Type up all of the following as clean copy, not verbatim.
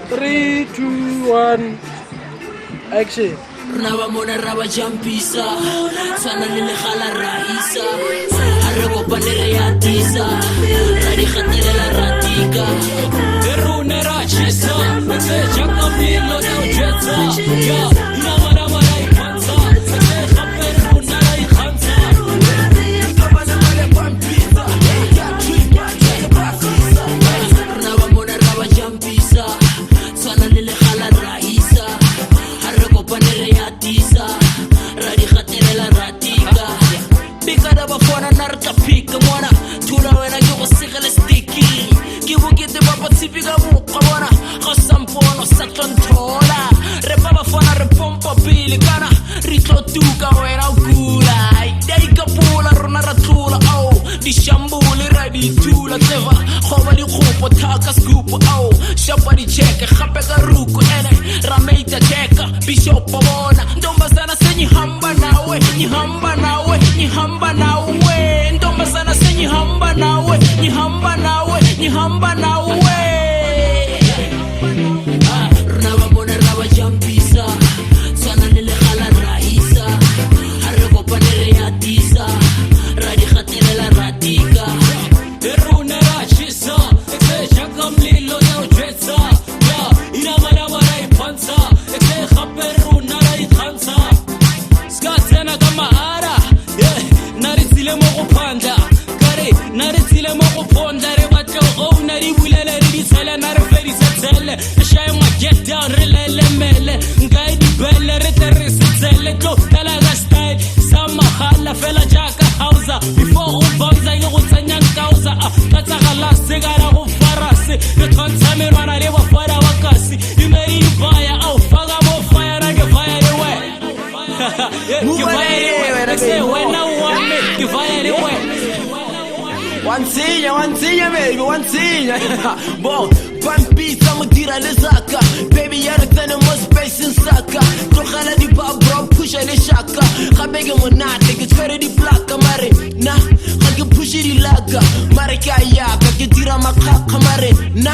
3, 2, 1, action. Raba mona raba jampisa sana lele khala raisa arabo panere ya tisa radi khatele la ratika erune rachisa se jaka milo na ujeta ya ina mara mara ipanza se khaperu na ikhanza kabana male pampisa ya twima ya pasisa raba mona raba jampisa sana lele khala raisa arabo panere ya tisa radi khatele la ratika bikada bafona narka pika mwana tula wena yugo sigale sticky kibukite baba tipika buka mwana khasampono satontola repa bafona repompa bili kana ritlo tuka wena ukula dai kapula rona ratula au di shambuli radi tula teva khoba di khupo thaka scoop au shapa di cheke khape ka ruku ene rameita cheka bishop bona ndomba sana senyi hamba nawe ni hamba nawe ni hamba nawe ndomba sana senyi hamba nawe ni hamba nawe ni hamba nawe raba mona raba jampisa sana lele khala raisa arabo panere ya tisa radi khatele la ratika erune rachisa ekse shaka mlilo na ujeta ya ina mara mara ipanza ekse khaperu na ikhanza skatsena kama ara narisile mo kupanda kare narisile mo kuponda re batlo o nari bulele ri tsela na re feri tsele shay ma get down relele mele ngai di belle re terre tsele to kala ga style sama khala fela jaka hausa before u bonza yo tsanya kauza katsa khala segara go farase re tonsa me rana le ba fara wakasi imeri baya au faga mo fire na ge fire le we give fire le say when I want me give fire le we one senior, baby, one senior. Bon, pampita mutira le zaka. Baby, you're the most space in saka. Tokhala di ba bro, push le shaka. Khabege mo na, take it very di black mare. Na, khage push di laga. Mare kaya, kage tira makaka mare. Na,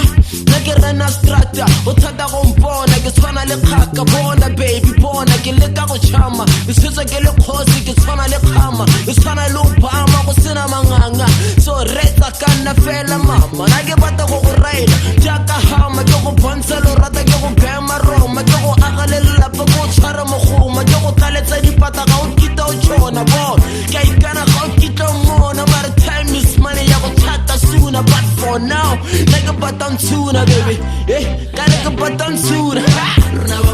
nagera na strata. Otada go mbona, ke swana le khaka bona baby bona ke le ka go chama. Isitsa ke le khosi ke swana le khama. Iswana lo bama go sena manganga. So reta kana fela mama na ke bata go go raila jaka hama ke go bontsha lo rata ke go bema roma ke go agalela pa go tshwara mogoma ke go taletsa dipata ga o kita o tshona bo ke ikana ga o kita mona but time is money ya go thata sooner but for now na ke bata ntuna baby ka le ke bata ntuna